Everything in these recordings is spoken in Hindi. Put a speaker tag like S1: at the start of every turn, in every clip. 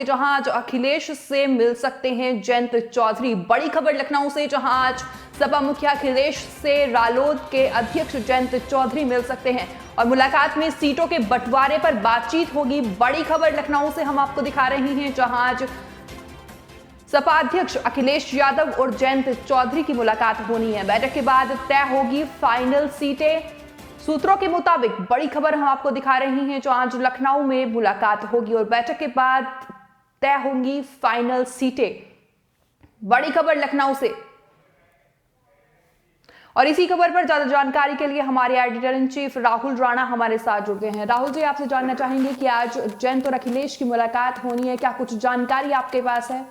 S1: जहां आज अखिलेश से मिल सकते हैं जयंत चौधरी। बड़ी खबर लखनऊ से, जहां आज सपा मुखिया अखिलेश से रालोद के अध्यक्ष जयंत चौधरी मिल सकते हैं और मुलाकात में सीटों के बंटवारे पर बातचीत होगी। बड़ी खबर लखनऊ से हम आपको दिखा रहे हैं, जहां आज सपा अध्यक्ष अखिलेश यादव और जयंत चौधरी की मुलाकात होनी है। बैठक के बाद तय होगी फाइनल सीटें। सूत्रों के मुताबिक बड़ी खबर हम आपको दिखा रही हैं, जो आज लखनऊ में मुलाकात होगी और बैठक के बाद तय होंगी फाइनल सीटें। बड़ी खबर लखनऊ से। और इसी खबर पर ज्यादा जानकारी के लिए हमारे editor in chief Rahul Rana हमारे साथ जुड़ गए हैं। राहुल जी, आपसे जानना चाहेंगे कि आज जयंत और अखिलेश की मुलाकात होनी है, क्या कुछ जानकारी आपके पास है?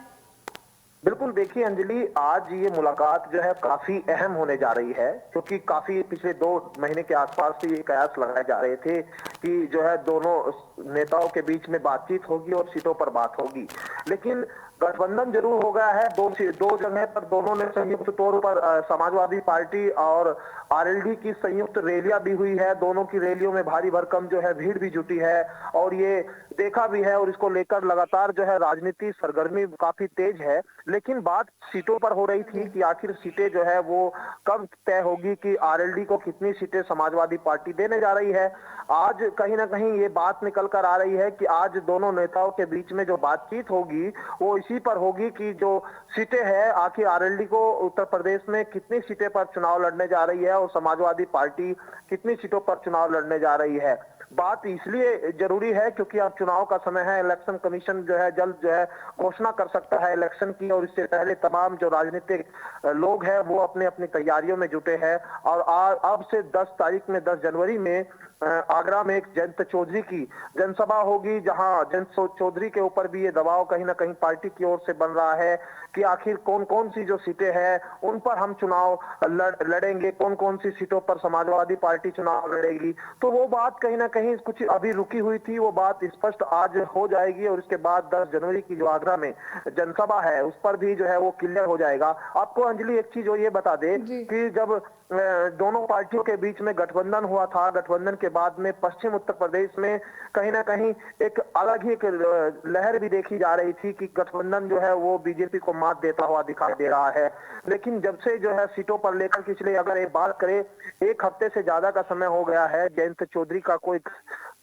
S2: बिल्कुल, देखिए अंजलि, आज ये मुलाकात जो है काफी अहम होने जा रही है, क्योंकि काफी पिछले 2 महीने के आसपास से ये कयास लगाए जा रहे थे कि जो है दोनों नेताओं के बीच में बातचीत होगी और सीटों पर बात होगी। लेकिन गठबंधन जरूर हो गया है दो जगह पर। दोनों ने संयुक्त तौर पर समाजवादी पार्टी और आरएलडी की संयुक्त रैलियां भी हुई है। दोनों की रैलियों में भारी भरकम जो है भीड़ भी जुटी है और ये देखा भी है, और इसको लेकर लगातार जो है राजनीति सरगर्मी काफी तेज है। लेकिन बात सीटों पर हो रही थी कि आखिर सीटें जो है वो कब तय होगी, कि आरएलडी को कितनी सीटें समाजवादी पार्टी देने जा रही है। आज कहीं ना कहीं ये बात निकल कर आ रही है कि आज दोनों नेताओं के बीच में जो बातचीत होगी वो इसी पर होगी कि जो सीटें हैं, आखिर आरएलडी को उत्तर प्रदेश में कितनी सीटें पर चुनाव लड़ने जा रही है और समाजवादी पार्टी कितनी सीटों पर चुनाव लड़ने जा रही है। बात इसलिए जरूरी है क्योंकि अब चुनाव का समय है। इलेक्शन कमीशन जो है जल्द जो है घोषणा कर सकता है इलेक्शन की, और इससे पहले तमाम जो राजनीतिक लोग हैं वो अपने अपनी तैयारियों में जुटे हैं। और अब से 10 तारीख में 10 जनवरी में आगरा में एक जयंत चौधरी की जनसभा होगी, जहां जयंत चौधरी के ऊपर भी ये दबाव कहीं ना कहीं पार्टी की ओर से बन रहा है कि आखिर कौन कौन सी जो सीटें हैं उन पर हम चुनाव लड़ेंगे, कौन कौन सी सीटों पर समाजवादी पार्टी चुनाव लड़ेगी। तो वो बात कहीं ना कहीं कुछ अभी रुकी हुई थी, वो बात स्पष्ट आज हो जाएगी और इसके बाद 10 जनवरी की जो आगरा में जनसभा है उस पर भी जो है वो क्लियर हो जाएगा। आपको अंजलि एक चीज ये बता दे कि जब दोनों पार्टियों के बीच में गठबंधन हुआ था, गठबंधन के बाद में पश्चिम उत्तर प्रदेश में कहीं ना कहीं एक अलग ही लहर भी देखी जा रही थी कि गठबंधन जो है वो बीजेपी को मात देता हुआ दिखाई दे रहा है। लेकिन जब से जो है सीटों पर लेकर पिछले अगर एक बात करें, 1 हफ्ते से ज्यादा का समय हो गया है, जयंत चौधरी का कोई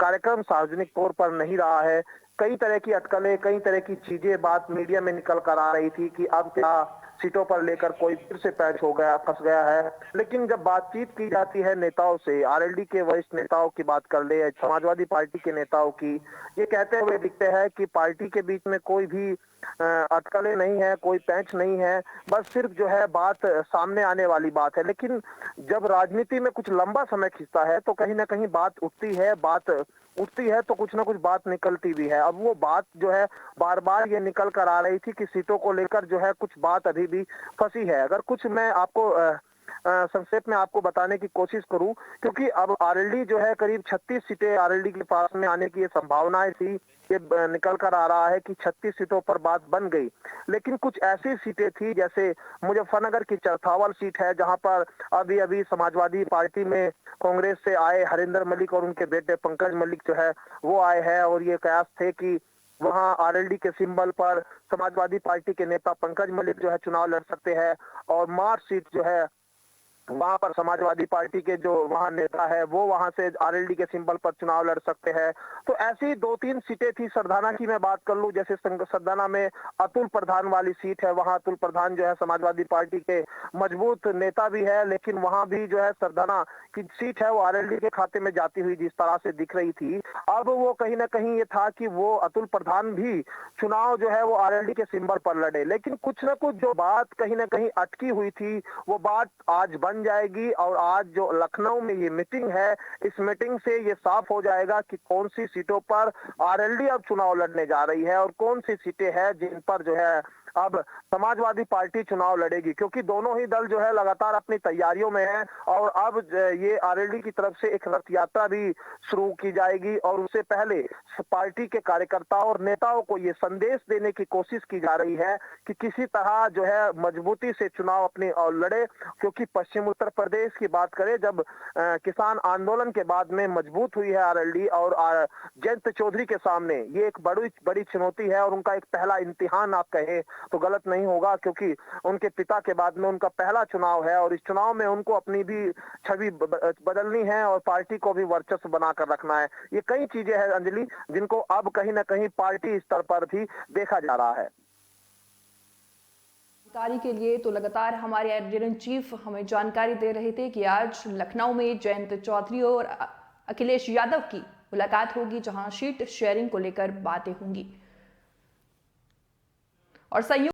S2: कार्यक्रम सार्वजनिक तौर पर नहीं रहा है। कई तरह की अटकलें, कई तरह की चीजें बात मीडिया में निकल कर आ रही थी कि अब क्या सीटों पर लेकर कोई फिर से पैच हो गया, फंस गया है। लेकिन जब बातचीत की जाती है नेताओं से, आरएलडी के वरिष्ठ नेताओं की बात कर ले, समाजवादी पार्टी के नेताओं की, ये कहते हुए दिखते हैं कि पार्टी के बीच में कोई भी अटकलें नहीं है, कोई पैंच नहीं है, बस सिर्फ जो है बात सामने आने वाली बात है। लेकिन जब राजनीति में कुछ लंबा समय खिंचता है तो कहीं ना कहीं बात उठती है तो कुछ ना कुछ बात निकलती भी है। अब वो बात जो है बार बार ये निकल कर आ रही थी कि सीटों को लेकर जो है कुछ बात अभी भी फंसी है। अगर कुछ मैं आपको संक्षेप में आपको बताने की कोशिश करूं, क्योंकि अब आरएलडी जो है करीब 36 सीटें आरएलडी के पास में आने की ये संभावनाएं थी। ये निकल कर आ रहा है कि 36 सीटों पर बात बन गई। लेकिन कुछ ऐसी सीटें थी, जैसे मुजफ्फरनगर की चरथावल सीट है, जहां पर अभी अभी समाजवादी पार्टी में कांग्रेस से आए हरिंदर मलिक और उनके बेटे पंकज मलिक जो है वो आए हैं, और ये कयास थे कि वहां आरएलडी के सिंबल पर समाजवादी पार्टी के नेता पंकज मलिक जो है चुनाव लड़ सकते हैं, और मार्च सीट जो है वहां पर समाजवादी पार्टी के जो वहां नेता है वो वहां से आरएलडी के सिंबल पर चुनाव लड़ सकते हैं। तो ऐसी 2-3 सीटें थी। सरदाना की मैं बात कर लूं, जैसे सरदाना में अतुल प्रधान वाली सीट है, वहां अतुल प्रधान जो है समाजवादी पार्टी के मजबूत नेता भी है, लेकिन वहां भी जो है सरदाना की सीट है वो आरएलडी के खाते में जाती हुई जिस तरह से दिख रही थी, अब वो कहीं ना कहीं ये था कि वो अतुल प्रधान भी चुनाव जो है वो आरएलडी के सिंबल पर लड़े। लेकिन कुछ ना कुछ जो बात कहीं ना कहीं अटकी हुई थी वो बात आज बन जाएगी, और आज जो लखनऊ में ये मीटिंग है, इस मीटिंग से ये साफ हो जाएगा कि कौन सी सीटों पर आरएलडी अब चुनाव लड़ने जा रही है और कौन सी सीटें हैं जिन पर जो है अब समाजवादी पार्टी चुनाव लड़ेगी, क्योंकि दोनों ही दल जो है लगातार अपनी तैयारियों में है। और अब ये आरएलडी की तरफ से एक रथ यात्रा भी शुरू की जाएगी और उससे पहले पार्टी के कार्यकर्ताओं और नेताओं को ये संदेश देने की कोशिश की जा रही है कि किसी तरह जो है मजबूती से चुनाव अपने और लड़े। क्योंकि पश्चिम उत्तर प्रदेश की बात करें, जब किसान आंदोलन के बाद में मजबूत हुई है आरएलडी, और जयंत चौधरी के सामने ये एक बड़ी चुनौती है और उनका एक पहला इम्तिहान आप कहें तो गलत नहीं होगा, क्योंकि उनके पिता के बाद में उनका पहला चुनाव है और इस चुनाव में उनको अपनी भी छवि बदलनी है और पार्टी को भी वर्चस्व बनाकर रखना है। ये कई चीजें हैं अंजलि, जिनको अब कहीं ना कहीं पार्टी स्तर पर भी देखा जा रहा है।
S1: जानकारी के लिए तो लगातार हमारे एडिटर इन चीफ हमें जानकारी दे रहे थे कि आज लखनऊ में जयंत चौधरी और अखिलेश यादव की मुलाकात होगी, जहां सीट शेयरिंग को लेकर बातें होंगी और संयुक्त